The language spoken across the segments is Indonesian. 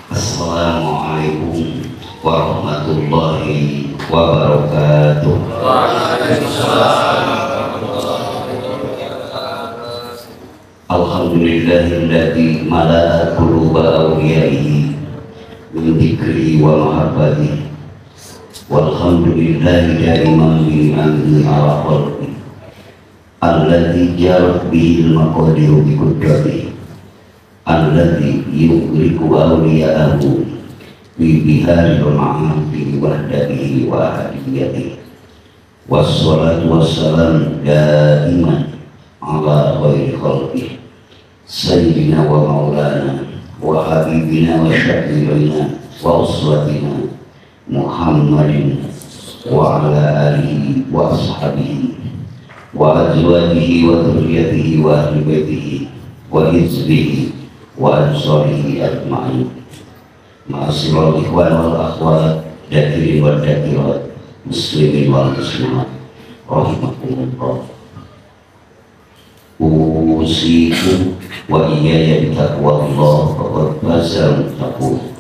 Assalamualaikum warahmatullahi wabarakatuh. Alhamdulillahilladzi mala'a quluba awliyaihi min dzikri wa mahabbati. Walhamdulillahi daiman bi amri ala khalqi alladzi jarat bihi al-maqadiru bi qudratihi alladzi yugriku awliya'ahu bi bihari al-ma'afi wahdatihi wa hadiyatihi. Wassalatu wassalamu daiman ala khairi khalqihi sayyidina wa maulana wa habibina wa syafi'ina wa uswatina Muhammadin wa ala alihi wa ashabihi wa azwajihi wa dhurriyyatihi wa ahli baitihi wa hizbihi wa ansarihi ajma'in. Ma'asyiral ikhwan wal akhwat, dakirin wal dakirat, muslimin wal muslimat, rahimakumullah. Usikum wa iyaya bitaqwallah faqad fazal muttaqun.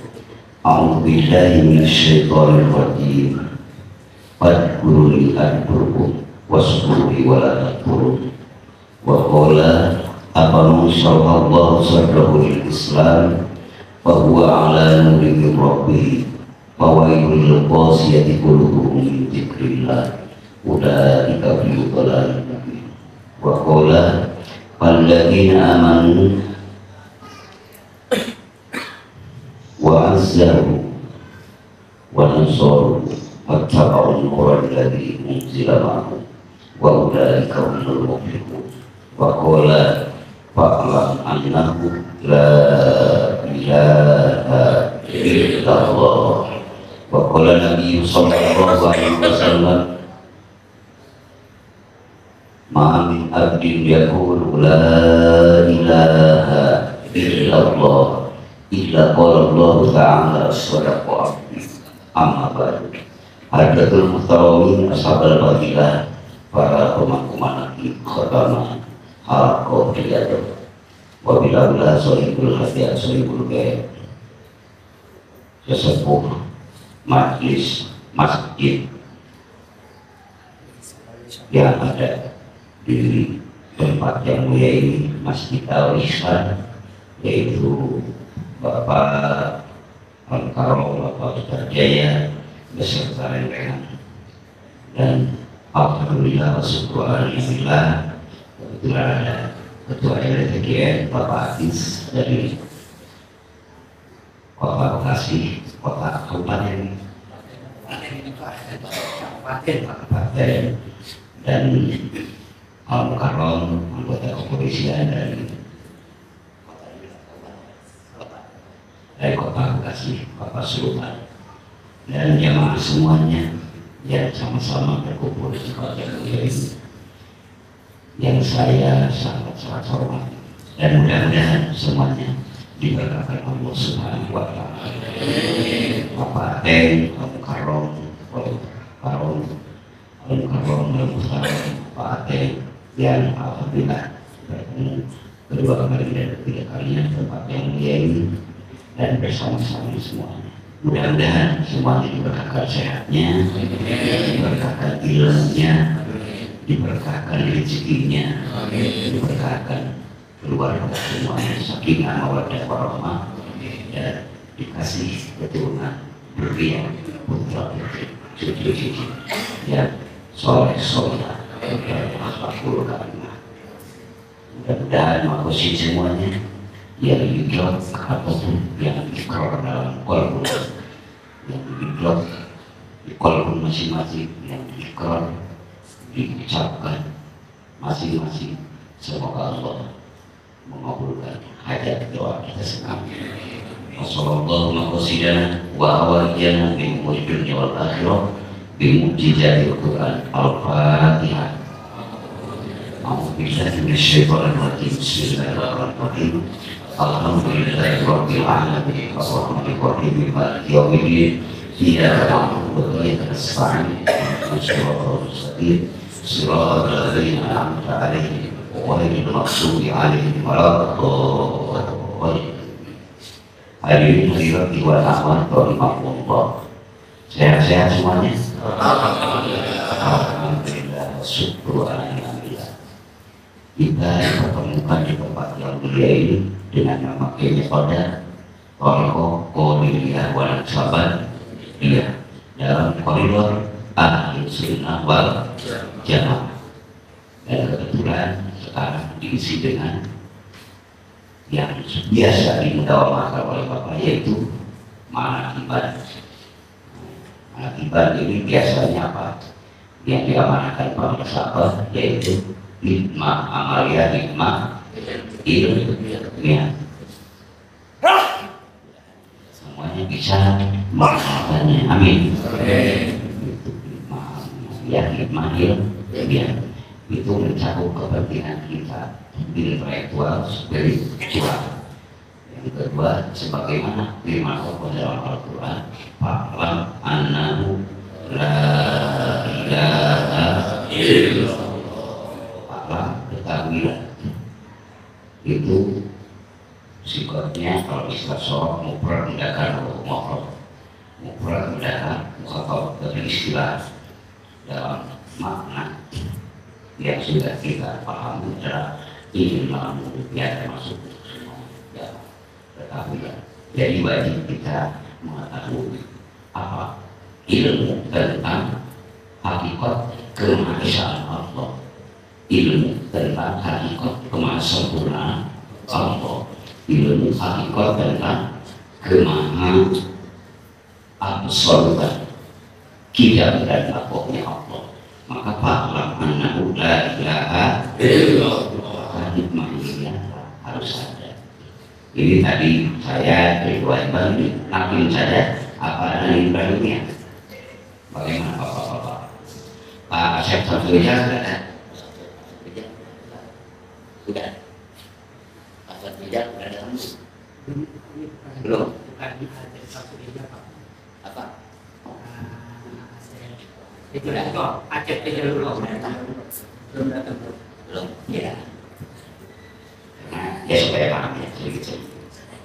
A'udzu billahi minasyaitonir rajim. Fadkuruni adkurkum waskuruni wa la takfurun. Wa qala afaman syarahallahu sadrahu lil Islam fa huwa ala nurin min rabbih fawailul lil qasiyati qulubuhum min dzikrillah ulaika fi dhalalin mubin. Wa qala falladzina amanu wa azzaru wa nasaru wattaba'u an-nura alladzi unzila ma'ahu wa ulaika humul muflihun. Wa qala fa'lam annahu la ilaha illallah. Wa qala Nabi sallallahu alaihi wasallam ma min abdin yaqulu la ilaha illallah illa qala Allah ta'ala sadaqa abdi. Amma ba'du. Hadirin muhtaromin ashabal fadilah, para pemangku manaqib khatamah halaqah riyadhah wa billah sahibul hadiah sahibul ghaib, sesepuh majlis masjid yang ada di tempat yang mulia ini, Masjid Al-Ihsan, yaitu Bapak Al-Karom, Bapak Ustaz Jaya beserta rombongan. Dan alhamdulillah syukuralillah kebetulan ada Ketua RTGN Bapak Atis dari Kota Bekasi, Kota Kabupaten dan Al-Mukarram anggota kepolisian dari Kota Bekasi, Bapak Sultan, dan jamaah semuanya yang sama-sama berkumpul di kota ini, yang saya sangat hormati, dan mudah-mudahan semuanya diberkahi Allah Subhanahu wa Ta'ala. Bapak Teng, Al-Mukarram, Pak Teng yang alhamdulillah bertemu kedua kali dan ketiga kalinya tempat yang mulia ini, dan bersama-sama semuanya. Mudah-mudahan semuanya diberkahkan sehatnya, diberkahkan ilmunya, diberkahkan rezekinya, diberkahkan keluarga semuanya, sakinah mawaddah warahmah, dan dikasih keturunan berlian putra cucu yang soleh akhlakul karimah. Mudah-mudahan maksud semuanya yang dibilang apapun yang dikor dalam kolbun, yang dibilang di kolbun masing-masing, yang dikor diucapkan masing-masing Semoga Allah mengabulkan hajat doa kita semua. Wassalamualaikum warahmatullahi wabarakatuh. Bimujizati Al-Quran Al-Fatihah. A'udzubillahi minasyaitonir rajim. Bismillahirrahmanirrahim. Alhamdulillahi rabbil alamin. Arrahmanir rahim. Maliki yaumiddin. Iyyaka na'budu wa iyyaka nasta'in. Shiratal mustaqim. Shiratal ladzina an'amta 'alaihim ghairil maghdubi 'alaihim waladdallin. Hadirin hadirat wa rahmatullah. Sehat-sehat semuanya. Alhamdulillah. Syukur alhamdulillah. Kita pertemukan di tempat yang mulia ini dengan nama pada Toriko Kodiliyah wal Sabat. Iya, dalam koridor Ahli Sunnah wal Jamaah. Dan kebetulan sekarang diisi dengan yang biasa dimudahkan oleh Bapak, yaitu manakibat. Manakibat ini biasanya apa? Yang diamanahkan para sahabat, yaitu hikmah amalia, hikmah ilmiah. Semuanya bisa mengamalkannya. Amin. Hikmah ilmiah itu mencakup kepentingan kita intelektual, spiritual. Yang kedua, sebagaimana firman Allah dalam Al-Quran, fa'lam annahu la ilaha illallah. Fa'lam, ketahuilah. Itu sifatnya kalau istilah sorok mufrad mudzakkar atau mufrad mudzakkar mukhatab, dari istilah dalam makna yang sudah kita pahami secara ilmu ya, termasuk semua ya, tetapi ya, jadi wajib kita mengetahui apa ilmu tentang hakikat kemahaesaan Allah, ilmu tentang hakikat kemahasempurnaan Allah, ilmu hakikat tentang kemaha-absolutan kidam dan pokoknya Allah. Maka fa'lam annahu la ilaha illallah. Hikmah ini harus ada. Ini tadi saya Ridwan Bali nampilin saja apa ada yang barunya. Bagaimana Bapak-bapak? Pak Asep Sabtuliha sudah ada? Sudah. Pak Sabtuliha sudah ada? Belum. Apa? Itu dah kok Aceh belum datang. Belum. Ya. Nah, ya supaya paham ya sedikit.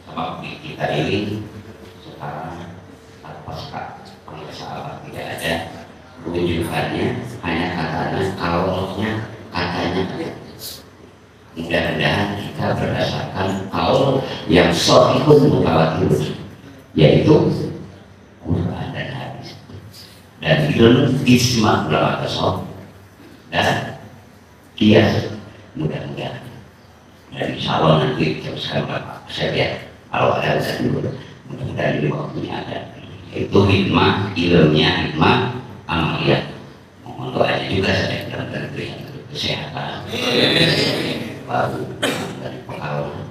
Sama kita ini sekarang pasca pengesahan tidak ada rujukannya, hanya katanya, kaulnya, katanya. Mudah-mudahan kita berdasarkan kaul yang shahihun mutawatir, yaitu Quran dan hadis. Dan ilmu ijma ulama tasawuf dan kias. Mudah-mudahan dan insya Allah nanti teruskan Bapak saya lihat kalau ada dulu, mudah-mudahan di waktunya ada, itu hikmah ilmunya, hikmah amaliyah. Mohon doanya juga saya dalam berikan kesehatan baru dari pengalaman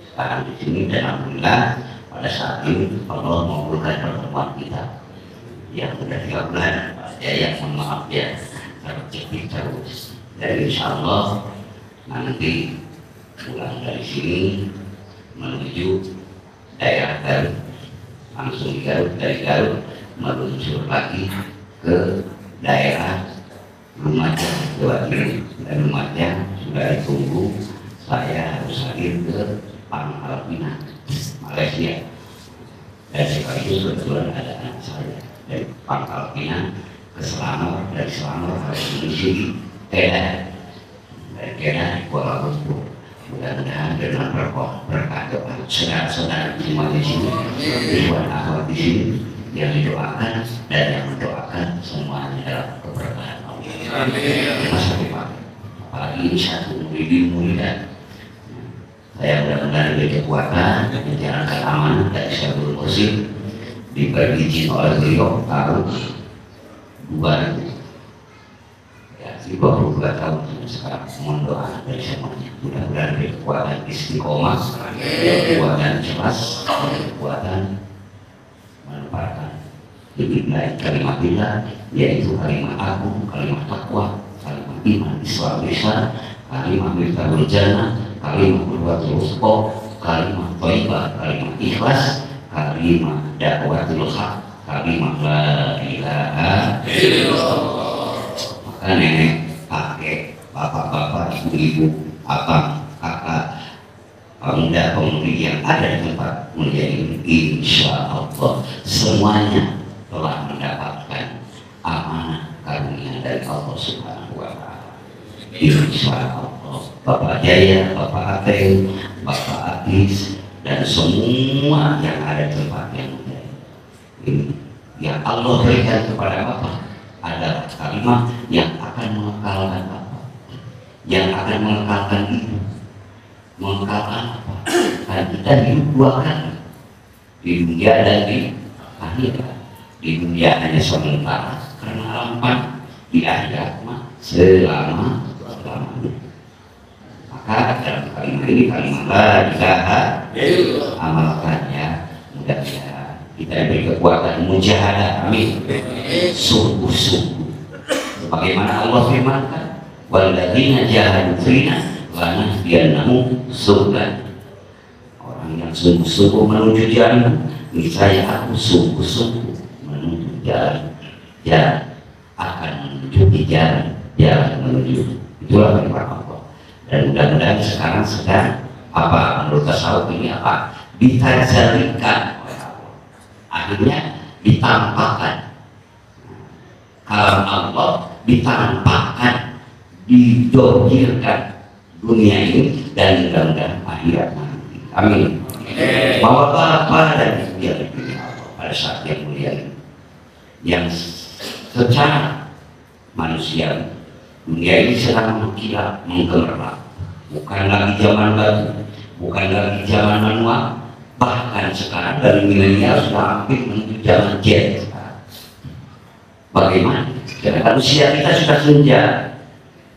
sekarang di sini, dan alhamdulillah pada saat ini Allah mengabulkan pertemuan kita yang sudah 3 bulan ya, yang maaf ya terjepit terus. Dan insya Allah nanti pulang dari sini menuju daerah Garut, langsung di Garut, dari Garut meluncur lagi ke daerah Lumajang, Jawa Timur. Dan Lumajang sudah ditunggu, saya harus hadir ke Pangkal Pinang, Malaysia. Dan sekaligus kebetulan ada anak saya dari Pangkal Pinang ke Selangor, dari Selangor harus menuju Kedah, dari Kedah Kuala Lumpur. Mudah-mudahan dengan berkah doa saudara-saudara semua di sini, ribuan akhwat di sini yang didoakan dan yang mendoakan semuanya dalam keberkahan Allah. Terima kasih Pak. Apalagi ini satu murid-muridan. Saya mudah-mudahan diberi kekuatan menjalankan amanah dari Syaikhul Qasim, diberi izin oleh beliau tahun 2000 ya, di 22 tahun sekarang. Mohon doa dari semuanya, mudah-mudahan dari kekuatan istiqomah, kekuatan jelas, kekuatan menempatkan lebih baik kalimat billah, yaitu kalimat agung, kalimat takwa, kalimat iman, Islam, Islam, kalimat miftahul jannah, kalimat qurratul uqba, kalimat thayyibah, kalimat ikhlas, kalimat dakwatul haq, kalimat la ilaha illallah. Maka nenek, kakek, bapak-bapak, ibu-ibu, abang, kakak, pemuda-pemudi yang ada di tempat mulia ini, insya Allah semuanya telah mendapatkan amanah karunia dari Allah Subhanahu wa Ta'ala. Insya Allah Bapak Jaya, Bapak Ateng, Bapak Agis, dan semua yang ada di tempat yang mulia ini, yang Allah berikan kepada Bapak adalah kalimat yang akan mengekalkan Bapak, yang akan mengekalkan Ibu, mengekalkan apa? Dan kita hidup dua kali, di dunia dan di akhirat. Di dunia hanya sementara karena alampan, di akhirat selama-lamanya. Maka dalam kalimat ini, kalimat la ilaha illallah, amalkannya. Mudah-mudahan kita diberi kekuatan mujahadah, amin, sungguh-sungguh sebagaimana Allah firmankan, walladzina jahadu fina lanahdiyannahum subulana. Orang yang sungguh-sungguh menuju jalan, niscaya aku sungguh-sungguh menuju jalan akan menuju jalan menuju. Itulah firman Allah. Dan mudah-mudahan sekarang sedang apa menurut tasawuf ini apa ditajalikan oleh Allah, akhirnya ditampakkan kalam Allah, ditampakkan, didohirkan dunia ini dan mudah-mudahan akhirat nanti. Amin. Bahwa apa dan dunia Allah pada saat yang mulia ini, yang secara manusia dunia ini sedang mengkilap, menggemerlap, bukan lagi zaman batu, bukan lagi zaman manual, bahkan sekarang dari milenial sudah hampir menuju zaman jet. Bagaimana? Karena usia kita sudah senja.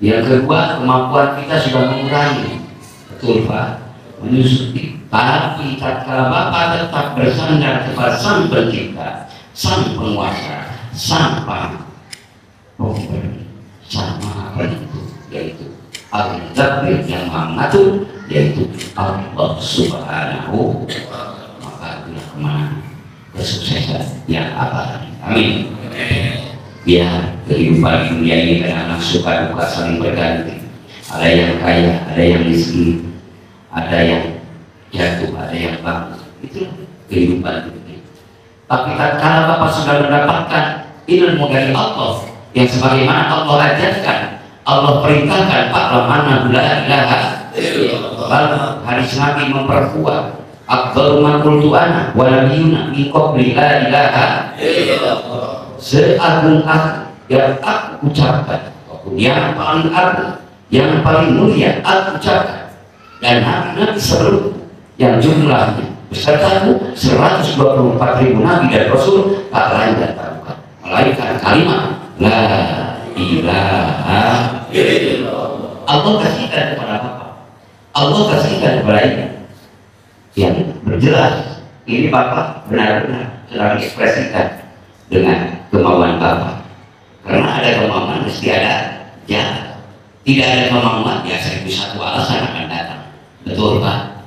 Yang kedua, kemampuan kita sudah mengurangi. Betul Pak? Menyusuri. Tapi tatkala Bapak tetap bersandar kepada Sang Pencipta, Sang Penguasa, Sang Pemberi, sama penentu, yaitu Al-Jabir yang mengatur, yaitu Allah Subhanahu, maka itulah kemana kesuksesan yang abadi. Amin. Biar kehidupan dunia ini kadang suka duka saling berganti. Ada yang kaya, ada yang miskin, ada yang jatuh, ada yang bangun. Itu kehidupan dunia. Tapi tatkala Bapak sudah mendapatkan ilmu dari Allah yang sebagaimana Allah ajarkan, Allah perintahkan, Pak Lamana la ilaha illallah. Hadis Nabi memperkuat afdalu ma qultu ana wa nabiyuna min qabli la ilaha illallah. Seagung-agung yang aku ucapkan, yang paling agung, yang paling mulia aku ucapkan, dan nabi-nabi sebelum yang jumlahnya besertaku 124.000 nabi dan rasul tak lain dan tak bukan melainkan kalimat la ilaha illallah. Allah kasihkan kepada Bapak, Allah kasihkan kepada ini yang berjelas. Ini Bapak benar-benar sedang ekspresikan dengan kemauan Bapak, karena ada kemauan mesti ada jalan. Tidak ada kemauan ya 1001 alasan akan datang. Betul Pak?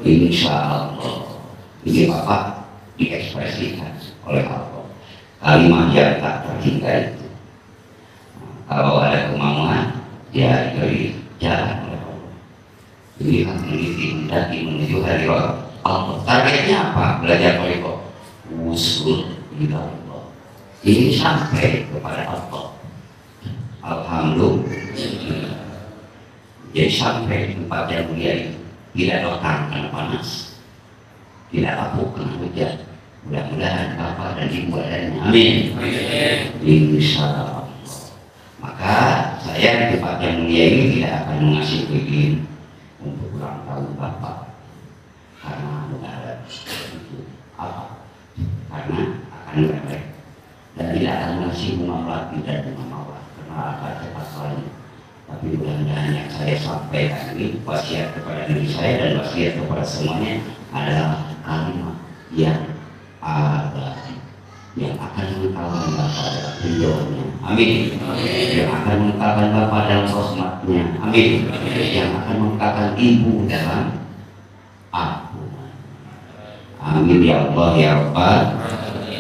Insya Allah ini Bapak diekspresikan oleh Allah, kalimat yang tak terhingga itu. Kalau ada kemauan ya dari jalan oleh Allah. Ini kan meniti mendaki menuju hari Allah. Targetnya apa? Belajar oleh Allah, usul ila Allah, ini sampai kepada Allah. Alhamdulillah. Jadi sampai tempat yang mulia ini, tidak datang karena panas, tidak lapuk karena hujan. Mudah-mudahan Bapak dan Ibu adanya. Amin. Insya Allah. Maka saya di tempat yang mulia ini tidak akan mengasih izin untuk ulang tahun Bapak, karena ada itu apa? Karena akan berbaik. Dan tidak akan mengasih bunga melati dan bunga mawar, karena cepat lagi. Tapi mudah-mudahan yang saya sampaikan ini wasiat kepada diri saya dan wasiat kepada semuanya adalah kalimat yang ada yang akan mengkalahkan Bapak dalam ridhonya, amin. Yang akan mengkalahkan Bapak dalam rahmatnya, amin. Yang akan mengkalahkan Ibu dalam ampunan, amin ya Allah ya Rabbal.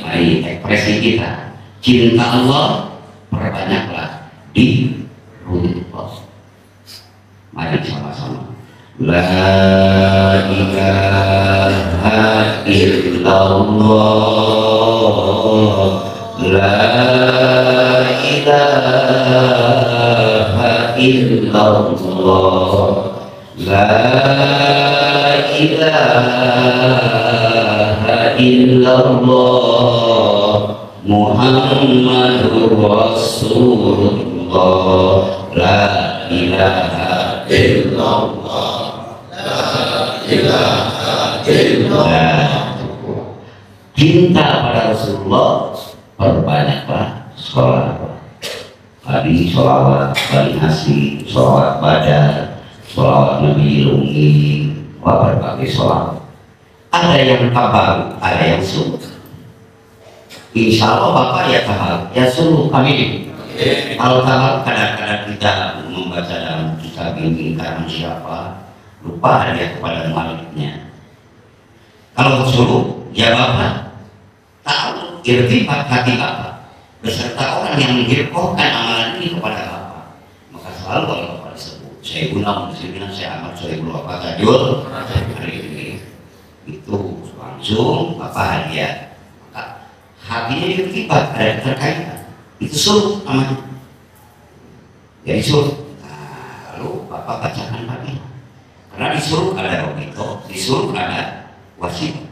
Mari ekspresi kita cinta Allah perbanyaklah di Allah. Mari sama-sama. La ilaha illallah, la ilaha illallah, la ilaha illallah, Muhammadur Rasulullah, la ilaha illallah, la ilaha illallah. Cinta pada Rasulullah perbanyaklah sholawat. Tadi sholawat bani Hasyim, sholawat badar, sholawat Nabi Lungi, berbagai sholawat. Ada yang tabal, ada yang suruh. Insya Allah Bapak ya tabal, ya suruh, amin. Kalau tabal kadang-kadang kita membaca dalam kitab ini karena siapa lupa hadiah kepada maliknya. Kalau suruh ya Bapak tahu irtifat hati Bapak beserta orang yang menghiraukan amalan ini kepada Bapak, maka selalu kalau Bapak disebut saya guna muslimin saya amat saya guna Bapak tajul hari ini itu langsung Bapak hadiah, maka hatinya irtifat ada terkaitan itu suruh amat jadi suruh. Nah, lalu Bapak bacakan lagi karena disuruh ada robito, disuruh ada wasiat.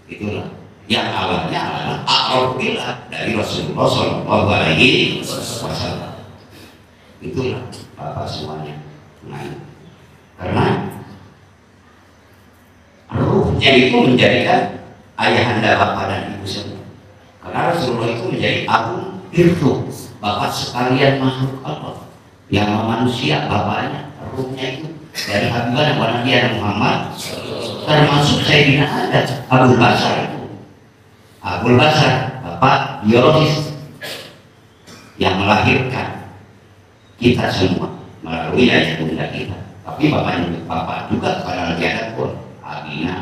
Itulah yang awalnya adalah a'rafillah dari Rasulullah Shallallahu Alaihi Wasallam. Itulah Bapak semuanya. Nah, karena ruhnya itu menjadikan ayahanda Bapak dan Ibu semua. Karena Rasulullah itu menjadi agung virtu Bapak sekalian makhluk Allah yang manusia Bapaknya, ruhnya itu dari Habibana wa Nabi Muhammad, termasuk Sayyidina Adam Abul Basar itu. Abul Basar Bapak biologis yang melahirkan kita semua melalui ayah bunda kita. Tapi Bapak juga pada Nabi Adam pun Abina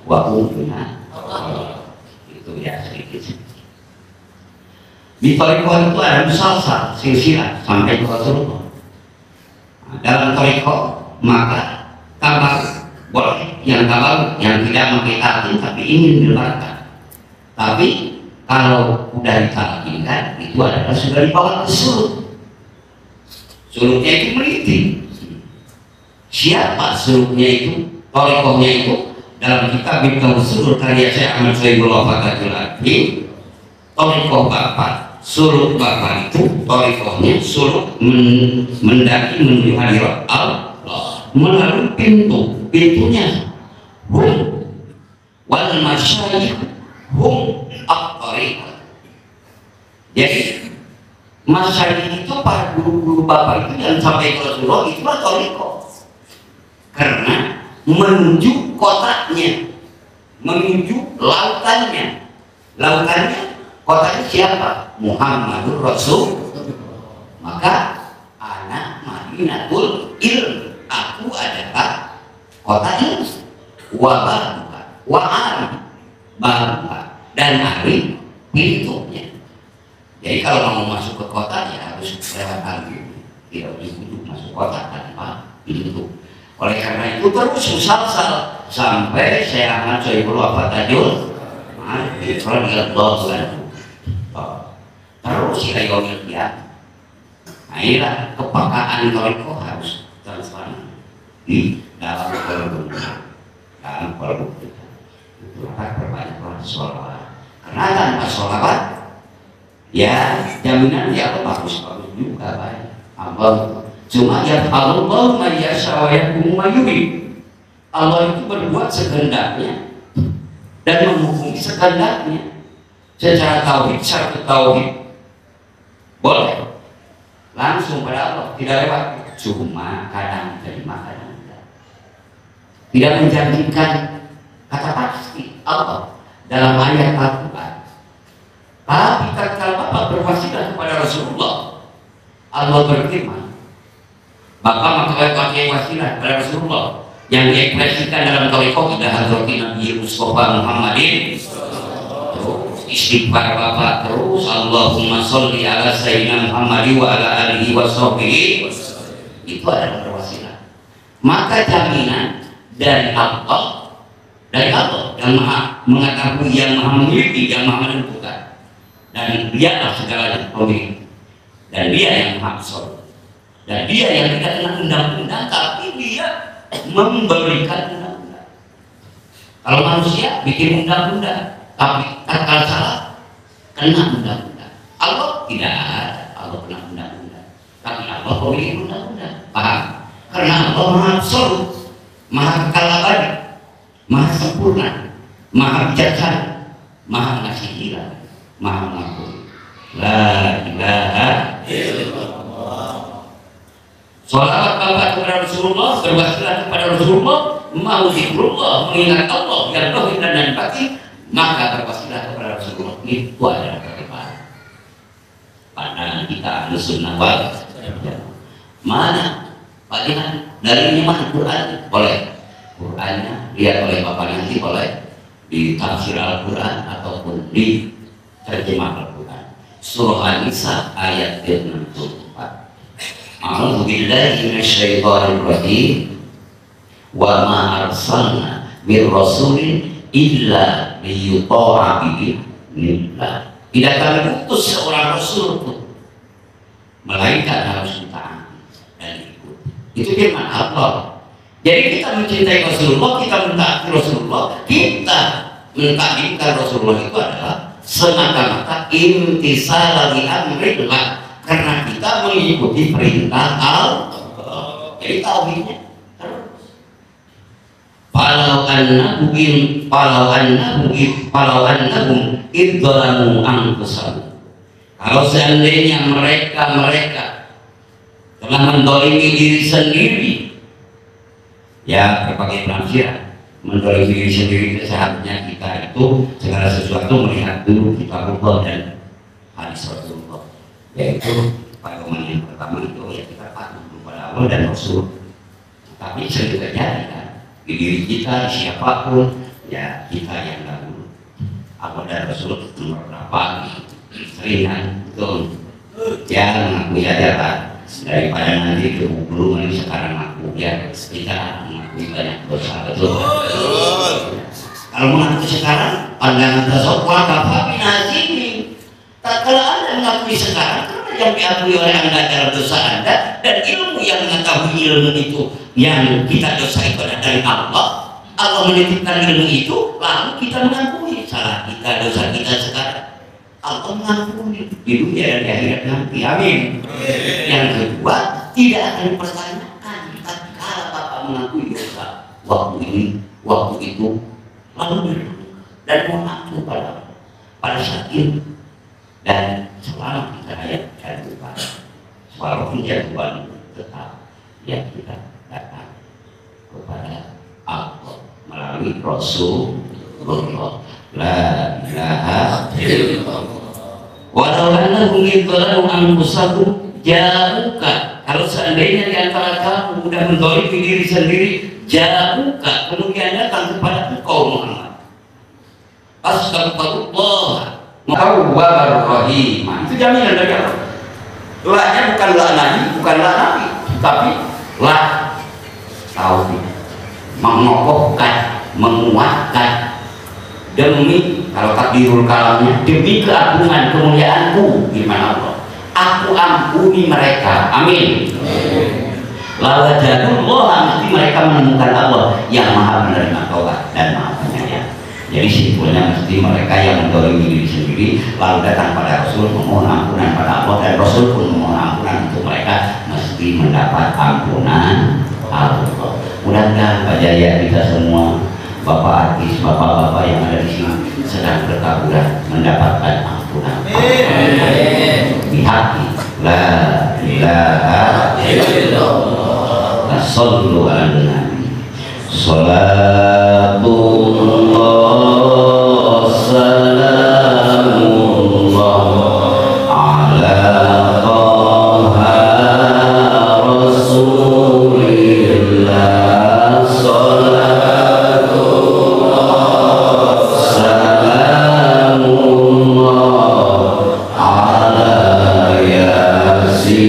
wa Ummina. Itu ya sedikit. Di Toriko itu ada musalsal silsilah sampai ke Rasulullah. Nah, dalam Toriko maka kabar boleh yang kabar yang tidak mengikati tapi ingin dilebarkan. Tapi kalau udah ditalkinkan itu adalah sudah dibawa ke surut. Surutnya itu meliti. Siapa surutnya itu? Torikohnya itu dalam kitab Bintang Surut karya saya Ahmad Soebul Wafakatul Adi. Torikoh Bapak surut Bapak itu torikohnya surut mendaki menuju hadirat Allah melalui pintunya hum wal masyayikh hum at-tariqah. Jadi masyayikh itu para guru-guru Bapak itu yang sampai ke Rasulullah itulah torikoh, karena menuju kotanya, menuju lautannya. Kotanya siapa? Muhammadur Rasul. Maka anak Madinatul Ilm, aku adalah kota ilmu. Wa'an baruka dan hari pintunya. Jadi kalau mau masuk ke kota ya harus lewat hari, tidak duduk masuk kota tanpa pintu. Oleh karena itu terus musalsal sampai saya Ahmad Soebul Wafatajul terus ya yomil ya. Nah inilah kepekaan toriko harus transparan di dalam kolom kita. Itu maka perbanyaklah sholawat, karena tanpa sholawat ya jaminan ya bagus juga baik. Allah cuma ya Allah mayasya wa yakum mayuri. Allah itu berbuat sekehendaknya dan menghukumi sekehendaknya secara tauhid, boleh. langsung pada Allah, tidak lewat. Cuma kadang terima, kadang tidak. Tidak menjanjikan kata pasti Allah dalam ayat Al-Quran. Tapi tatkala Bapak berwasilah kepada Rasulullah, Allah berfirman, Bapak maka pakai wasilah kepada Rasulullah yang diekspresikan dalam tariqah kita Hadrat Nabi Mustafa Muhammadin. Istighfar Bapak terus, Allahumma sholli ala sayyidina Muhammad wa ala alihi wa sahbihi. Itu adalah berwasilah. Maka jaminan dari Allah yang maha mengetahui, yang maha memiliki, yang maha menentukan, dan dialah segalanya pemilik, dan dia yang maha besar, dan dia yang tidak kena undang-undang, tapi dia memberikan undang-undang. Kalau manusia bikin undang-undang, tapi kalau salah kena undang-undang. Allah tidak ada, Allah kena undang-undang, tapi Allah pemilik undang-undang. Paham? Karena Allah maha absolut, maha kekal abadi, maha sempurna, maha bijaksana, maha ngasih gila, maha mengampuni. La ilaha illallah. Sholawat Bapak kepada Rasulullah, berwasilah kepada Rasulullah, mau zikrullah, mengingat Allah yang dohir dan batin, maka berwasilah kepada Rasulullah. Itu adalah kebenaran. Pandangan kita Ahlus Sunnah wal Jamaah. Mana? Bagaimana? Dari mana Quran? Boleh. Qurannya lihat oleh Bapak nanti, boleh di tafsir Al-Quran ataupun di terjemah Al-Quran. Surah An-Nisa ayat 64. A'udzu billahi minasyaitonir rajim. Wa ma arsalna mir rasulin illa liyuta'a bi'idznillah. Tidak kami utus seorang rasul pun melainkan harus ditaati dan diikuti. Itu firman Allah. Jadi kita mencintai Rasulullah, kita mentaati Rasulullah, kita mentakdirkan Rasulullah itu adalah semata-mata imtisal li amrillah, karena kita mengikuti perintah Allah. Jadi tauhidnya terus. Falau annahum idzalamu anfusahum. Kalau seandainya mereka telah mendolimi diri sendiri, ya berbagai penafsiran. Mendolimi diri sendiri itu seharusnya kita itu segala sesuatu melihat dulu kitab Allah dan hadis Rasulullah. Yaitu pedoman yang pertama itu ya kita patuh kepada Allah dan Rasul. Tapi sering terjadi kan di diri kita, siapapun ya kita yang dahulu. Allah dan Rasul nomor berapa? Seringan betul. Ya mengakui aja lah, daripada nanti belum ini sekarang aku ya kita mengakui banyak dosa. Betul. Kalau mengakui sekarang pandangan tasawuf kafa min azimi. Kalau Anda mengakui sekarang, karena yang diakui oleh Anda adalah dosa Anda, dan ilmu yang mengetahui ilmu itu yang kita dosa itu adalah dari Allah. Allah menitipkan ilmu itu, lalu kita mengakui salah kita, dosa kita sekarang. Allah mengampuni di dunia dan di akhirat nanti. Amin. Yang kedua, tidak akan dipertanyakan. Tapi kalau Bapak mengakui dosa waktu ini, waktu itu, lalu berdoa dan mengaku pada saat itu. Dan selama kita hayat Tuhan, walaupun Tuhan tetap yang kita datang kepada Allah melalui Rasulullah. La ilaha illallah. Walau annahum idzalamu anfusahum ja'uka. Kalau seandainya di antara kamu sudah mendolimi diri sendiri, ja'uka, kemudian datang kepada engkau Muhammad, astagfirullah Tawwabar Rahim. Itu jaminan dari Allah. Lahnya bukan lah nabi, bukan lah nabi, tapi lah tauhid, mengokohkan, menguatkan demi, kalau takdirul kalamnya, demi keagungan kemuliaanku firman Allah, aku ampuni mereka. Amin. Lawajadullah, mesti mereka menemukan Allah yang maha menerima taubat dan maha penyayang. Jadi simpulnya mesti mereka yang mendolimi diri sendiri lalu datang pada Rasul memohon ampunan pada Allah, dan Rasul pun memohon ampunan untuk mereka, mesti mendapat ampunan Allah. Mudah-mudahan Pak Jaya, kita semua, Bapak artis, bapak-bapak yang ada di sini sedang berkaburan mendapatkan ampunan. Di hati, la ilaha illallah. Sallu ala nabi. Salatullah salamullah ala Taha Rasulillah. Salatullah salamullah ala Yasin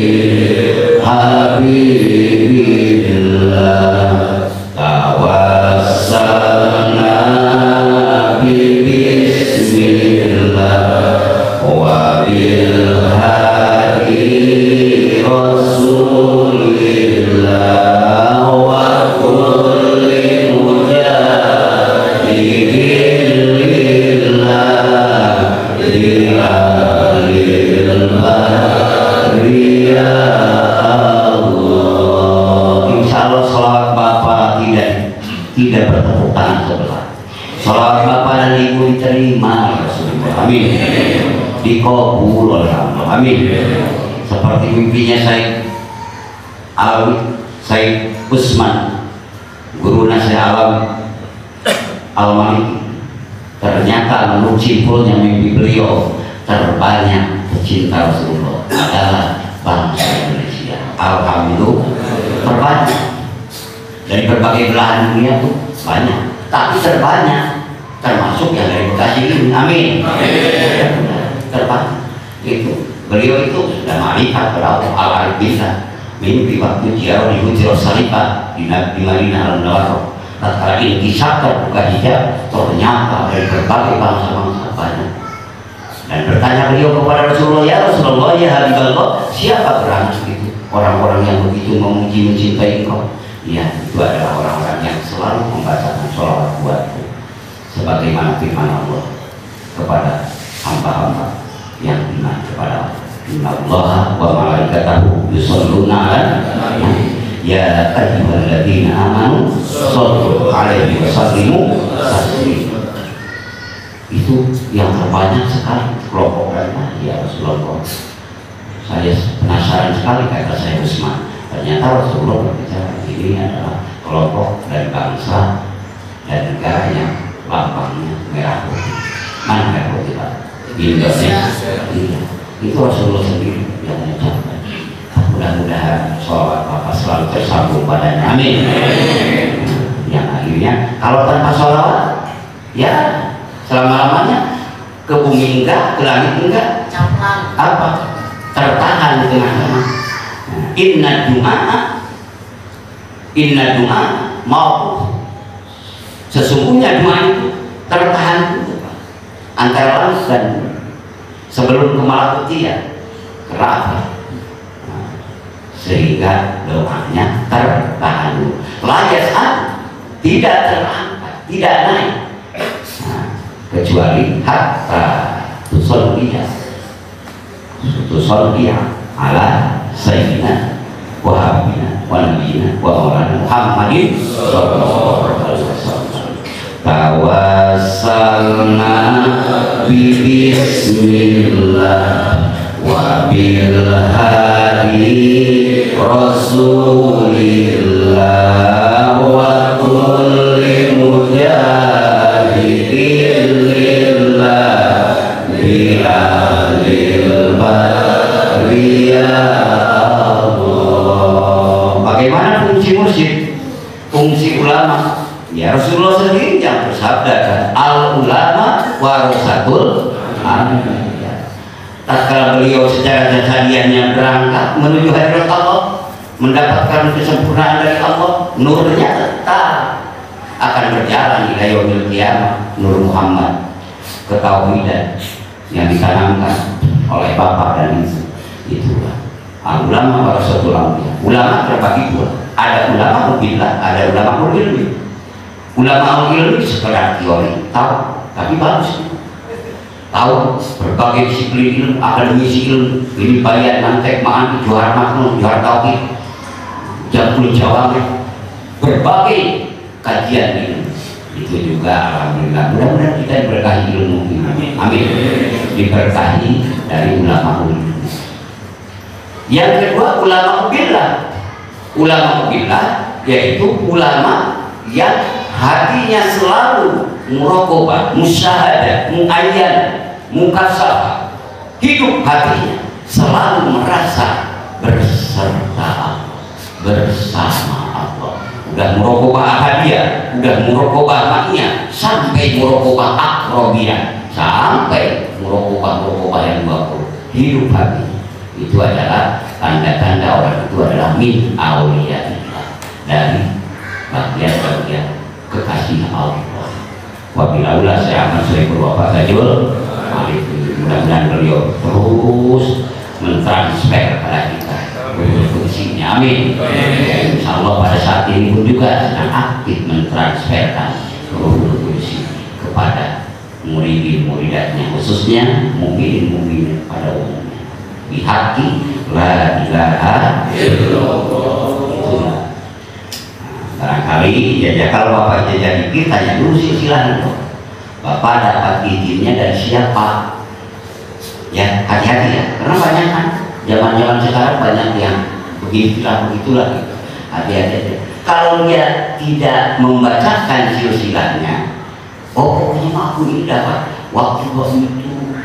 Habibillah. Tawassalna bismillah wa bil hadi rasulillah wa kulli mujahidin lillah li alil bariyah. Insyaallah sholawat Bapak tidak bertepuk tangan sebelah. Sholawat Bapak dan Ibu diterima Rasulullah. Amin. Dikabul oleh Allah. Amin. Seperti mimpinya Said Usman, guru nasihat alam Al-Maliki. Ternyata menurut simpulnya mimpi beliau terbanyak pecinta Rasulullah adalah bangsa Indonesia. Alhamdulillah terbanyak. Dari berbagai belahan dunia tuh banyak, tapi terbanyak termasuk yang dari Bekasi ini. Amin. Terbanyak itu beliau itu sudah ma'rifat berapa al-arif bisa mimpi waktu dia di Hujrah Salifah di Madinah Al-Munawwarah. Tatkala ini kisah terbuka hijab, ternyata dari berbagai bangsa-bangsa banyak. Dan bertanya beliau kepada Rasulullah, ya Rasulullah, ya Habiballah, siapa berangkat itu orang-orang yang begitu memuji mencintai engkau? Ya, itu adalah orang-orang yang selalu membacakan sholawat buatku, sebagaimana firman Allah kepada hamba-hamba yang iman kepada Allah. Innallaha wa malaikatahu yusholluna 'alan nabi ya ayyuhalladzina amanu shollu 'alaihi wa sallimu taslima. Itu yang terbanyak sekali kelompok tadi ya Rasulullah. Saya penasaran sekali kata saya Usman. Ternyata Rasulullah berbicara ini adalah kelompok dari bangsa dan negara yang lambangnya merah putih. Mana merah putih Pak? Indonesia. Iya. Itu Rasulullah sendiri yang mengucapkan. Mudah-mudahan sholawat Bapak selalu tersambung padanya. Amin. Yang akhirnya kalau tanpa sholawat, ya selama-lamanya ke bumi enggak, ke langit enggak, apa? Tertahan di tengah-tengah. Inna du'a mau sesungguhnya doa itu tertahan antara langit dan sebelum ke malakutiyah kerap, sehingga doanya tertahan. Layak tidak terangkat, tidak naik, kecuali hatta tusolliya ala sayyidina wa habibina wa nabiyina wa maulana Muhammadin sallallahu alaihi wasallam. Tawassalna bismillah wa bil hadi rasulillah wa kulli mujahidin lillah bi alil bariyah. Bagaimana fungsi musik, fungsi ulama? Ya Rasulullah sendiri yang bersabda kan, al ulama warasatul anbiya. Tatkala beliau secara jasadiannya berangkat menuju hadirat Allah, mendapatkan kesempurnaan dari Allah, nurnya tetap akan berjalan ila yaumil qiyamah. Nur Muhammad, ketauhidan yang ditanamkan oleh bapak dan ibu, itulah ulama warasatul anbiya. Ulama terbagi dua, ada ulama billah, ada ulama ilmi. Ulama ilmi sekedar teori, tahu, tapi bagus, tahu berbagai disiplin ilmu, akademisi ilmu, ini bayar mantek ma'an, juara maknun, juara tauhid, jambul jawab, berbagai kajian ilmu. Itu juga alhamdulillah, mudah-mudahan kita diberkahi ilmu. Amin. Diberkahi dari ulama ilmu. Yang kedua ulama billah. Ulama billah yaitu ulama yang hatinya selalu muraqabah, musyahadah, muayyan, mukasabah. Hidup hatinya selalu merasa berserta bersama Allah. Udah muraqabah ahadiyah, udah muraqabah ma'iyah, sampai muraqabah aqrabiyah, sampai muraqabah yang 20. Hidup hati itu adalah tanda-tanda orang itu adalah min auliyaillah, dari bagian-bagian kekasih Allah. Wabillahi saya akan sering berwafat Tajul. Mudah-mudahan beliau terus mentransfer kepada kita fungsinya, amin. Insya Allah pada saat ini pun juga sedang aktif mentransferkan fungsi kepada murid-muridatnya, khususnya mukmin-mukmin pada umumnya. Bihaqi la ilaha illallah. Barangkali ya kalau Bapak jajan dikit tanya dulu silsilah itu. Bapak dapat izinnya dari siapa? Ya hati-hati ya, karena banyak kan zaman-zaman sekarang banyak yang begitulah gitu. Hati-hati. Kalau dia tidak membacakan silsilahnya, oh pokoknya aku ini dapat waktu itu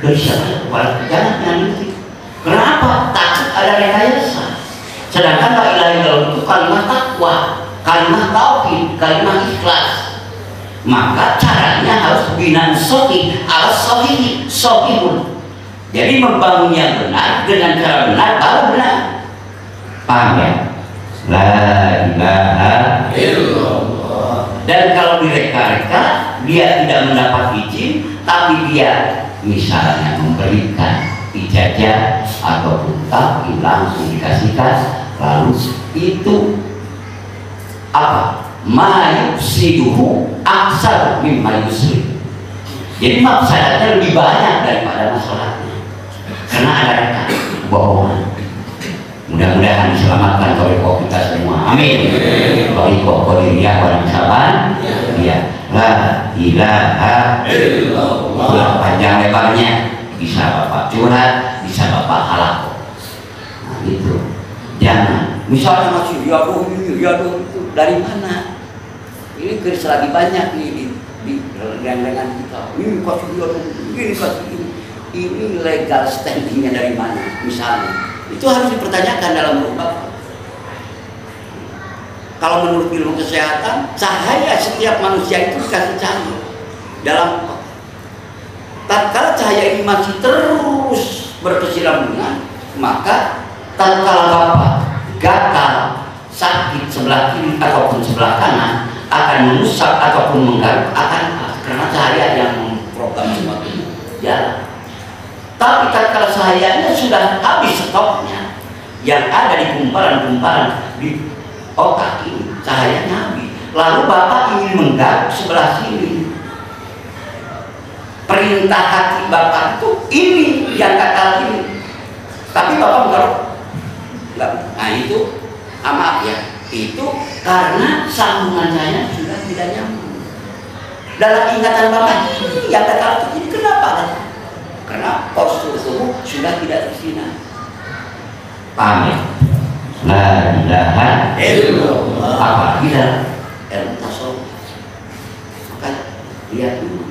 dari siapa? Jangan itu. Kenapa? Takut ada rekayasa. Sedangkan la ilaha illallah itu kalimat takwa, kalimat tauhid, kalimat ikhlas. Maka caranya harus binan sohi ala sohi sohibun. Jadi membangunnya benar dengan cara benar baru benar. Paham ya? La ilaha illallah. Dan kalau direka-reka dia tidak mendapat izin, tapi dia misalnya memberikan ijazah ataupun tapi langsung dikasihkan, lalu itu apa? Mayufsiduhu aksar mimma yusri. Jadi mafsadatnya lebih banyak daripada masalahnya, karena ada reka bohongan. Mudah-mudahan diselamatkan oleh kita semua, amin. Bagi kokodiriyah orang saban ya la ilaha illallah. Panjang lebarnya bisa Bapak curhat, bisa Bapak halak. Nah itu jangan misalnya masih yaduh ini yaduh itu dari mana? Ini keris lagi banyak nih di dengan kita. Ini kasih yaduh, ini kasih ini legal standingnya dari mana? Misalnya itu harus dipertanyakan dalam rumah. Kalau menurut ilmu kesehatan, cahaya setiap manusia itu dikasih cahaya dalam. Tatkala cahaya ini masih terus berkesinambungan, maka tatkala Bapak gatal, sakit sebelah kiri ataupun sebelah kanan, akan mengusap ataupun menggaruk akan karena cahaya yang memprogram semua itu jalan. Tapi tatkala cahayanya sudah habis stoknya, yang ada di kumparan-kumparan di otak ini cahayanya habis, lalu Bapak ingin menggaruk sebelah sini, perintah hati Bapak itu ini yang gatal ini, tapi Bapak menggaruk. Nah itu maaf ya, itu karena sambungan saya sudah tidak nyambung dalam ingatan Bapak. Yang gatal ini kenapa? Karena postur tubuh sudah tidak tersinar. Paham ya? La ilaha illallah. Apalagi dalam ilmu tasawuf. Maka lihat dulu,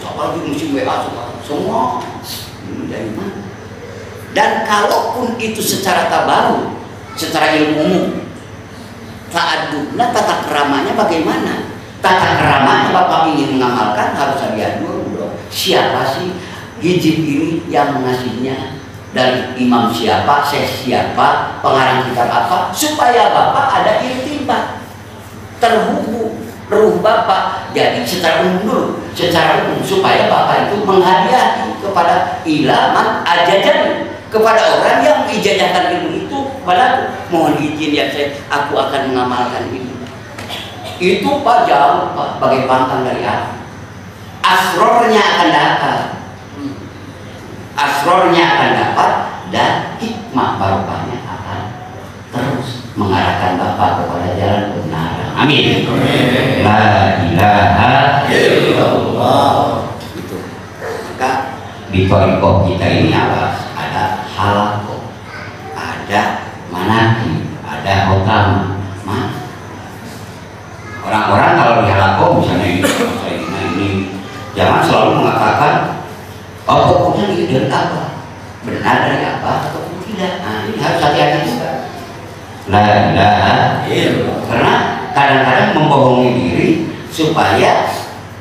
apalagi musim WA semua ini dari mana? Dan kalaupun itu secara tabaru, secara ilmu umum, ta'adubna tata keramanya bagaimana? Tata keramanya Bapak ingin mengamalkan harus lihat dulu siapa sih hijab ini yang mengasihnya, dari imam siapa, syekh siapa, pengarang kitab apa, supaya Bapak ada irtibat terhubung ruh Bapak. Jadi secara umum supaya Bapak itu menghadiahi kepada ilaman ajadan, kepada orang yang ijazahkan ilmu itu kepada mohon izin ya saya, aku akan mengamalkan ini. Itu Pak jauh Pak, bagai pangkal dari aku. Asrornya akan datang, asrornya akan dapat, dan hikmah barokahnya akan terus mengarahkan Bapak kepada jalan kebenaran. Amin. La ilaha illallah. Itu. Maka di thariqah kita ini ada halakoh, Orang-orang kalau di halako misalnya ini jangan selalu mengatakan pokoknya ini dari apa, benar dari apa atau tidak. Nah, ini harus hati-hati juga. Karena kadang-kadang membohongi diri supaya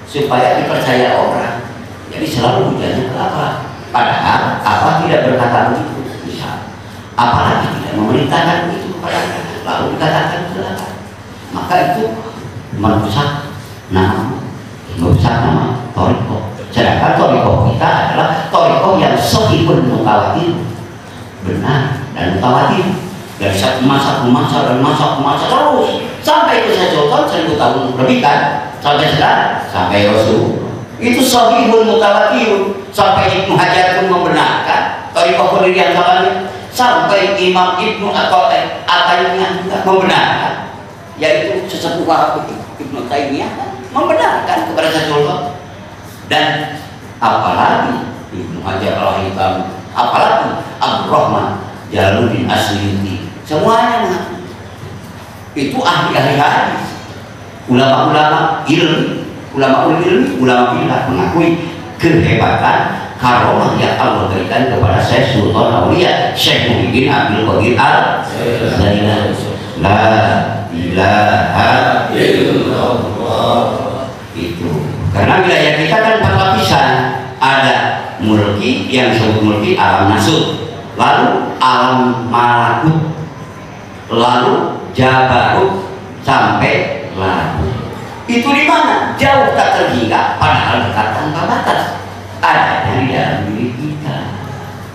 dipercaya orang. Jadi selalu hujahnya ke apa? Padahal apa tidak berkata begitu. Misal, apalagi tidak memerintahkan begitu kepada lalu dikatakan kelapa. Maka itu merusak nama toriko. Sedangkan toriko kita adalah toriko yang sahihun mutawatir, benar dan mutawatir. Dari satu masa terus sampai ke 1.000 tahun lebih kan, sampai sekarang, sampai Rasul itu sahihun mutawatir, sampai Ibnu Hajar pun membenarkan toriko pendirian kawannya, sampai Imam Ibnu atau Ataimiyah juga membenarkan, yaitu sesepuh Ibnu Taimiyah membenarkan kepada Rasulullah. Dan apalagi Ibnu Hajar al-Haythami, apalagi Abdul Rahman Jalaluddin Asyuyuti, semuanya itu ahli-ahli hadis, ulama-ulama ilmu, ulama bilah mengakui kehebatan karomah yang Allah berikan kepada Syekh Sultan Aulia Syekh Muhyiddin Abdul Qadir Al-Jailani. La ilaha illallah. Itu karena wilayah kita kan 4 lapisan, ada mulki yang disebut mulki alam nasut, lalu alam malakut, lalu jabarut sampai lahut. Itu di mana? Jauh tak terhingga, padahal dekat tanpa batas. Adanya di dalam diri kita.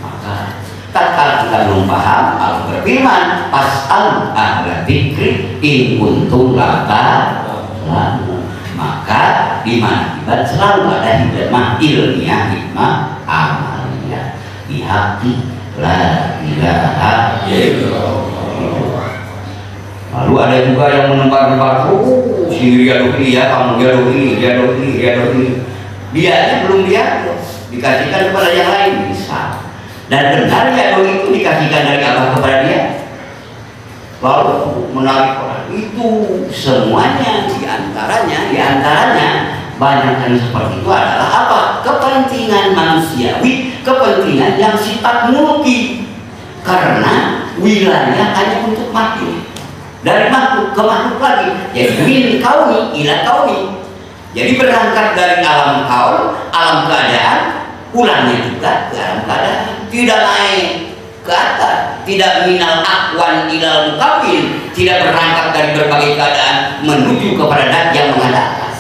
Maka tatkala kita belum paham, Allah berfirman, "Fas'al ahla dzikri in kuntum la ta'lamun." Maka di mana kita selalu ada hikmah ilmiah, hikmah amaliyah. Bihaqi la ilaha illallah. Lalu ada juga yang menebar-nebar, si Riyadul ini ya, kamu Riyadul ini. Dianya belum diatur, dikasihkan kepada yang lain bisa. Dan benar Riyadul itu dikasihkan dari Allah kepada dia. Lalu menarik orang itu semuanya diantaranya banyak yang seperti itu adalah apa? Kepentingan manusiawi, kepentingan yang sifat mulki. Karena wilayah hanya untuk makhluk. Dari makhluk ke makhluk lagi. Jadi min kauni ila kauni. Jadi berangkat dari alam kaun, alam keadaan, pulangnya juga ke alam keadaan. Tidak naik ke atas, tidak minal akwan ilal mukawin, tidak berangkat dari berbagai keadaan menuju kepada dat yang mengadakan.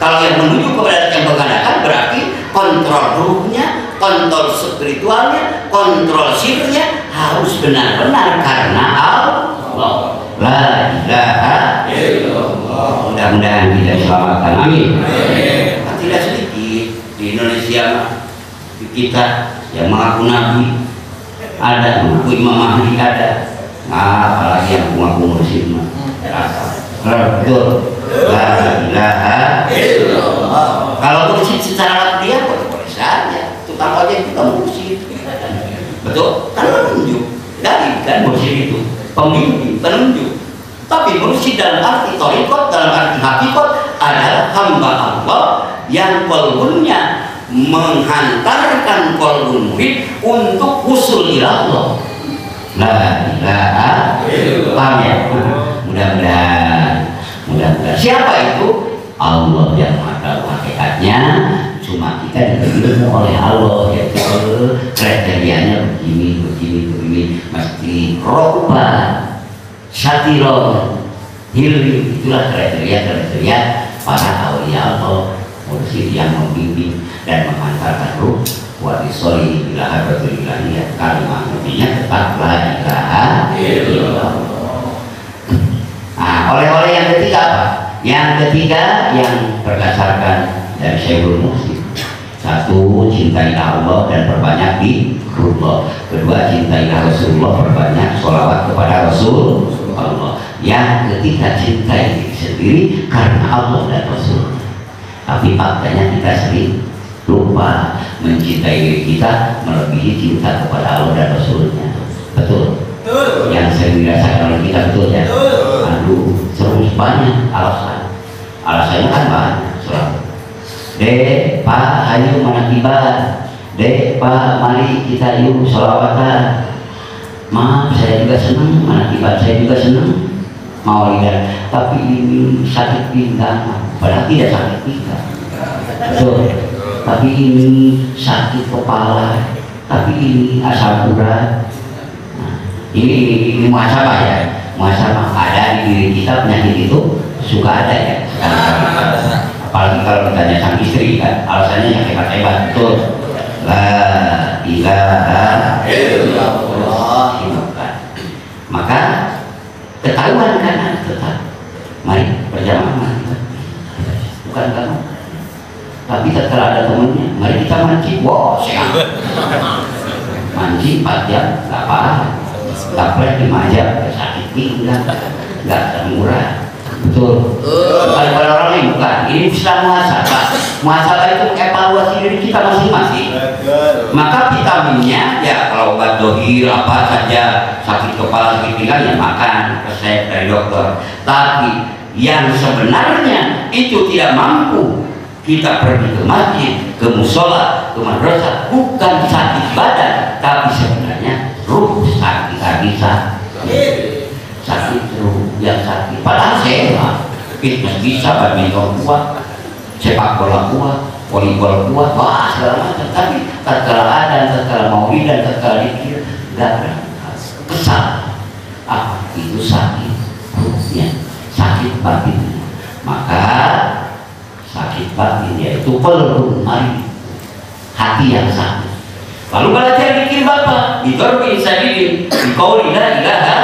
Kalau yang menuju kepada dat yang mengadakan berarti kontrol ruhnya, kontrol spiritualnya, kontrol sirnya harus benar-benar karena Allah. La ilaha illallah. Mudah-mudahan kita diselamatkan, amin. Tidak sedikit di Indonesia kita yang mengaku nabi ada, mengaku Imam Mahdi ada, apalagi yang mengaku mursyid mah. Betul. La ilaha illallah. Kalau mursyid secara dia boleh saja, tukang ojek juga mursyid. Betul? Karena menunjuk dari kan mursyid itu pemimpin, penunjuk. Tapi mursyid dalam arti thariqat, dalam arti hakikat adalah hamba Allah yang qalbunya menghantarkan qalbun murid untuk usul ila Allah. La ilaha illallah. Mudah-mudahan siapa itu? Allah yang tahu hakikatnya. Cuma kita diberi oleh Allah, yaitu kriterianya begini, mesti roba syatiron hilmi. Itulah kriteria para awliya Allah, mursyid yang membimbing dan mengantarkan ruh wa disoli ila hadratul ilahiyah. Kalimat intinya tetap la ilaha illallah. Oleh-oleh yang ketiga apa? Yang ketiga yang berdasarkan dari Syekhul Mursyid. Satu, cintailah Allah dan perbanyak zikrullah. Kedua, cintailah Rasulullah, perbanyak sholawat kepada Rasul Allah. Yang ketiga, cintai diri sendiri karena Allah dan Rasul. Tapi faktanya kita sering lupa mencintai diri kita melebihi cinta kepada Allah dan Rasulnya. Betul? Betul. Yang sering dirasakan oleh kita, betul ya? Aduh, terus banyak alasan. Alasannya kan banyak selalu. Dek, Pak, ayo manakibat. Dek, Pak, mari kita yuk sholawatan. Maaf, saya juga senang manakibat, saya juga senang maulidan. Tapi ini sakit pinggang, padahal tidak sakit pinggang. Betul. Tapi ini sakit kepala, tapi ini asam urat. Nah, ini muhasabah ya. Muhasabah ada di diri kita, penyakit itu suka ada ya. Apalagi kalau ditanya sang istri kan, alasannya yang hebat-hebat. Betul. La ilaha illallah. Maka ketahuan kan tetap. Mari berjamaah. Bukan kamu. Tapi setelah ada temennya, mari kita mancing. Wow, sehat. Mancing 4 jam, gak apa-apa. Gaplek 5 jam, sakit pinggang, gak murah. Betul. Kalau pada orang lain bukan. Ini bisa muhasabah. Muhasabah itu evaluasi diri kita masing-masing. Maka vitaminnya ya kalau obat dohir apa saja, sakit kepala, sakit pinggang ya makan resep dari dokter. Tapi yang sebenarnya itu tidak mampu, kita pergi ke masjid, ke musola, ke madrasah, bukan sakit badan, tapi sebenarnya ruh sakit bisa. Sakit ruh yang sakit padahal sehat, fitness bisa, badminton kuat, sepak bola kuat, volleyball kuat, wah segala macam. Tapi tatkala ada, tatkala maulidan, tatkala dikir, nggak ada kesal. Apa itu sakit ruhnya, sakit batinnya. Maka sakit batin yaitu qalbun marid, hati yang sakit. Lalu belajar dikir Bapak, didorbi sadidin, dikauli la ilaha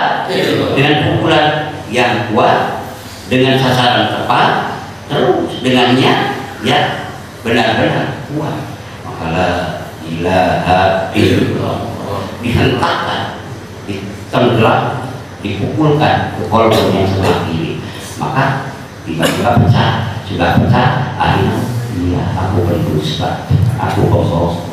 dengan pukulan yang kuat, dengan sasaran tepat, terus dengannya ya benar-benar kuat. Maka la ilaha illallah dihentakkan, ditenggelam, dipukulkan ke kolbun yang sebelah kiri. Maka tiba-tiba pecah, sudah pecah, akhirnya iya aku berdusta, aku bohong.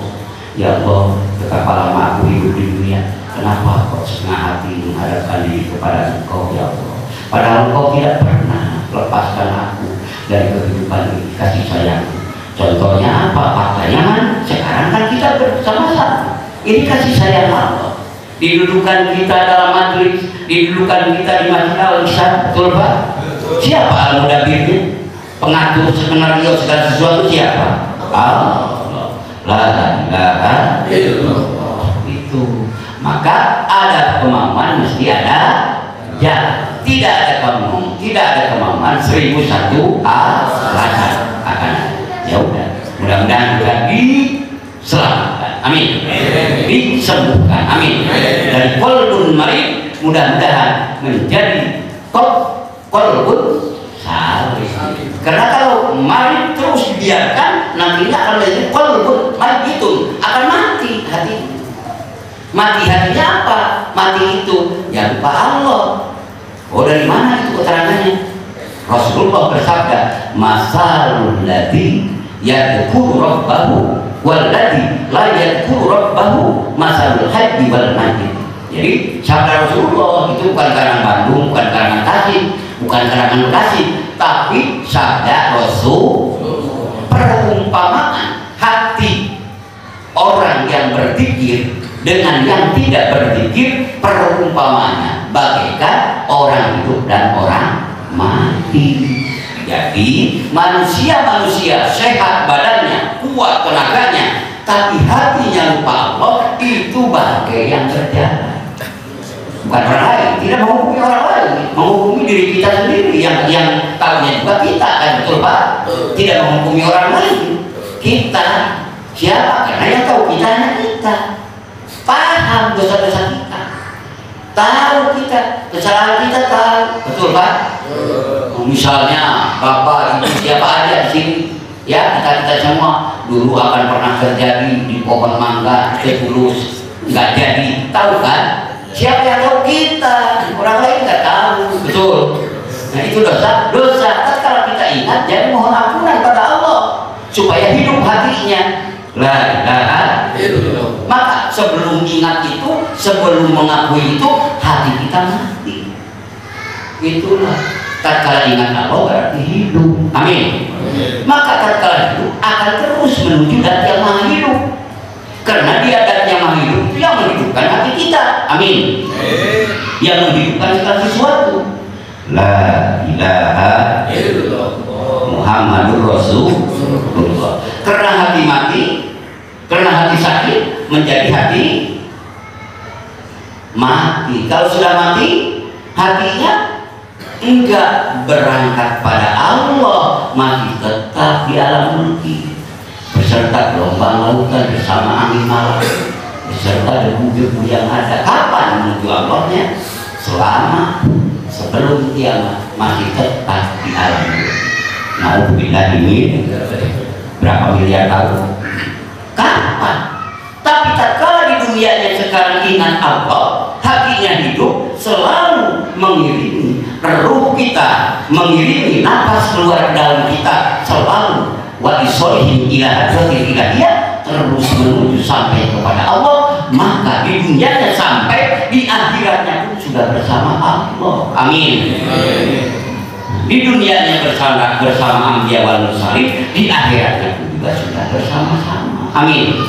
Ya Allah, betapa lama aku hidup di dunia, kenapa kau setengah hati menghadapkan diri kepada Engkau ya Allah, padahal Engkau tidak pernah lepaskan aku dari kehidupan ini, kasih sayang. Contohnya apa? Faktanya kan sekarang kan kita bersama-sama, ini kasih sayang Allah. Didudukan kita dalam majelis, didudukan kita di Masjid Al-Ihsan, betul Pak? Siapa al-mudabbirnya? Pengatur skenario segala sesuatu siapa? Allah. La ilaha illallah. Itu. Maka ada kemampuan mesti ada jalan. Tidak ada kemampuan, tidak ada kemampuan 1001 alasan akan ada. Ya udah, mudah-mudahan juga diselamatkan. Amin. Disembuhkan. Amin. Dan qalbun marid mudah-mudahan menjadi qalbun salih. Karena kalau marid terus dibiarkan, nantinya akan menjadi qalbun marid, itu akan mati hati. Mati hatinya apa? Mati itu ya lupa Allah. Oh, dari mana itu keterangannya? Rasulullah bersabda, masalul ladzi yadhkuru rabbahu wal ladzi la yadhkuru rabbahu masalul hayy wal mayyit. Jadi sabda Rasulullah itu bukan karangan Bandung, bukan karangan Tasik, bukan karangan Bekasi, tapi sabda Rasul. Perumpamaan hati orang yang berzikir dengan yang tidak berzikir, perumpamaannya bagaikan orang hidup dan orang mati. Jadi manusia sehat badannya, kuat tenaganya, tapi hatinya lupa Allah, itu bagai yang berjalan. Bukan orang lain, tidak menghukumi orang lain, menghukumi diri kita sendiri yang tahunya juga kita kan, betul Pak? Tidak menghukumi orang lain. Kita siapa? Karena yang tahu kita hanya kita. Paham dosa-dosa kita, tahu kita kesalahan kita, tahu, betul Pak? Misalnya Bapak Ibu siapa aja di sini, ya kita semua dulu akan pernah terjadi di pohon mangga terpulus nggak jadi, tahu kan? Siapa yang tahu? Kita, orang lain nggak tahu, betul? Nah itu dosa. Kalau kita ingat, jadi mohon ampunan pada Allah supaya hidup hatinya. La ilaha illallah. Maka sebelum ingat itu, sebelum mengakui itu, hati kita mati. Itulah tatkala ingat Allah berarti hidup. Amin. Maka tatkala hidup akan terus menuju zat yang maha hidup, karena dia zat yang maha hidup itu yang menghidupkan hati kita. Amin. Yang menghidupkan segala sesuatu. La ilaha illallah Muhammadur Rasulullah. Karena hati mati, karena hati sakit menjadi hati mati. Kalau sudah mati, hatinya enggak berangkat pada Allah, masih tetap di alam mulki, beserta gelombang lautan bersama angin malam, beserta debu-debu yang ada. Kapan menuju Allahnya? Selama sebelum kiamat masih tetap di alam mulki. Nauzubillah, ini berapa miliar tahun? Kapan? Tapi tatkala di dunianya sekarang ingat Allah, hatinya hidup, selalu mengiringi ruh kita, mengiringi nafas keluar dalam kita, selalu wa isolihim ila hadratil ilahiyah, terus menuju sampai kepada Allah. Maka di dunianya sampai di akhiratnya pun sudah bersama Allah. Amin. Di dunianya bersama Anbiya wal Mursalin, di akhiratnya pun juga sudah bersama-sama. Amin.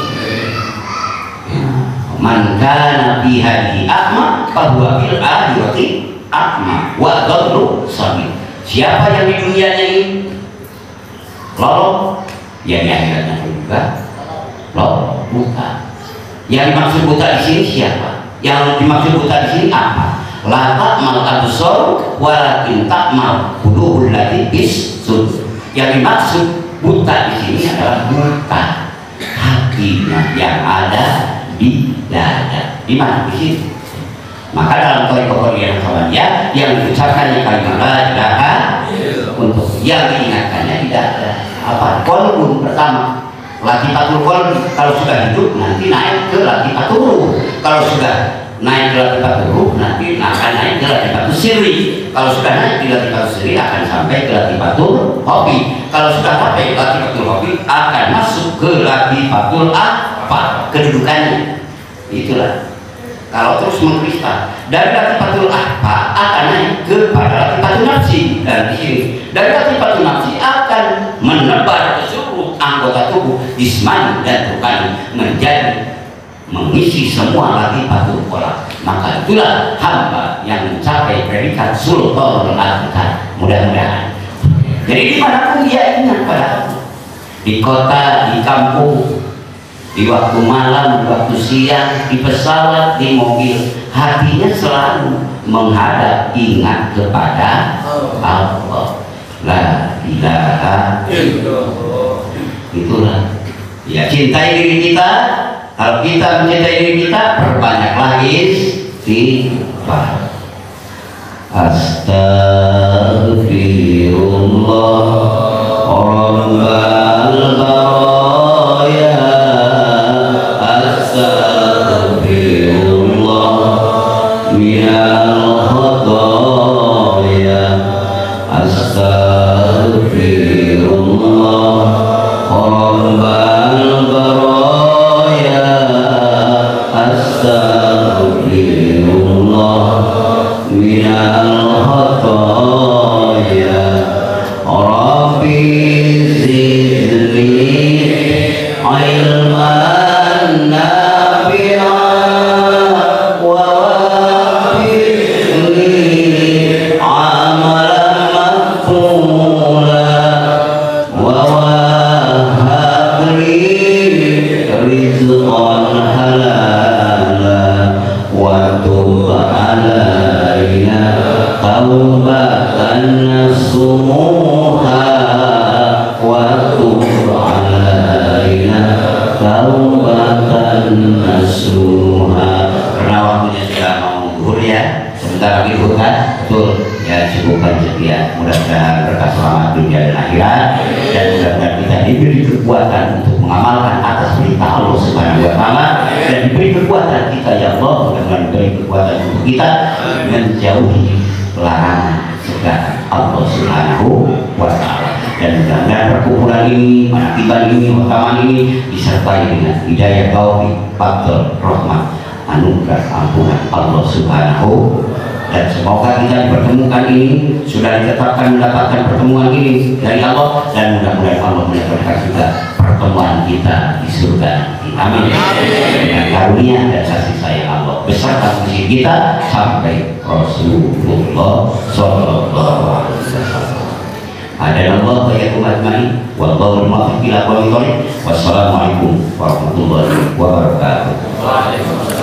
Man kana fi hadhihi a'ma fa huwa fil akhirati a'ma wa dhallu sabil. Siapa yang di dunianya ini lolong, ya di akhiratnya juga lolong, buta. Yang dimaksud buta di sini siapa? Yang dimaksud buta di sini apa? La ta'mal absar walakin ta'mal qulubul lati bis sudur. Yang dimaksud buta di sini adalah buta hatinya yang ada di dada. Di mana? Di sini. Maka dalam Thariqah yang Ahmadiyah yang diucapkannya kalimat la ilaha untuk yang diingatkannya di dada. Apa? Qalbun pertama. Latifatul qalbi, kalau sudah hidup nanti naik ke latifatul ruh. Kalau sudah naik ke latifatul ruh nanti akan naik ke latifatul sirri. Kalau sudah naik ke latifatul sirri akan sampai ke latifatul hobi. Kalau sudah sampai ke latifatul hobi akan masuk ke latifatul apa? Kedudukannya. Itulah. Kalau terus mengkristal dari latifatul apa akan naik kepada latifatul nafsi, dan di sini dari latifatul nafsi akan menebar ke seluruh anggota tubuh jismani dan rukani, menjadi mengisi semua latifatul qalb. Maka itulah hamba yang mencapai predikat sultanul arifin. Mudah-mudahan. Jadi dimanapun dia ingat pada Allah, di kota, di kampung, di waktu malam, di waktu siang, di pesawat, di mobil, hatinya selalu menghadap, ingat kepada Allah. La ilaha illallah. Itulah. Ya, cintai diri kita. Kalau kita mencintai diri kita, perbanyaklah istighfar. Astaghfirullah Rabbal baraya. Astaghfirullah minal khataaya. Astaghfirullah Rabbal baraya. Astaghfirullah minal khataaya. Rabbi zidni ilman nafi'an wa wafirni amalan maqbulan wa wahabli rizqan halalan wa tub alaina taubatan nasuha wa tub alaina taubatan nasuha. Karena waktunya sudah mau zuhur ya, sebentar lagi zuhur kan? Betul ya, cukupkan sekian. Mudah-mudahan berkah selamat dunia dan akhirat, dan mudah-mudahan kita diberi kekuatan untuk mengamalkan atas perintah Allah Subhanahu wa Ta'ala, dan diberi kekuatan kita ya Allah, mudah-mudahan diberi kekuatan untuk kita menjauhi larangan segala Allah Subhanahu wa Ta'ala. Dan mudah-mudahan perkumpulan ini, penaktiban ini, rekaman ini disertai dengan hidayah taufik, fadl, rahmat, anugerah, ampunan Allah Subhanahu Dan semoga kita dipertemukan ini sudah ditetapkan mendapatkan pertemuan ini dari Allah, dan mudah-mudahan Allah menyampaikan juga pertemuan kita di surga. Amin. Dengan karunia dan kasih sayang Allah beserta misi kita sampai Rasulullah Sallallahu Alaihi Wasallam. Adanallah wa iyyakum ajma'in. Wallahu muwaffiq ila aqwamit thoriq. Wassalamualaikum warahmatullahi wabarakatuh.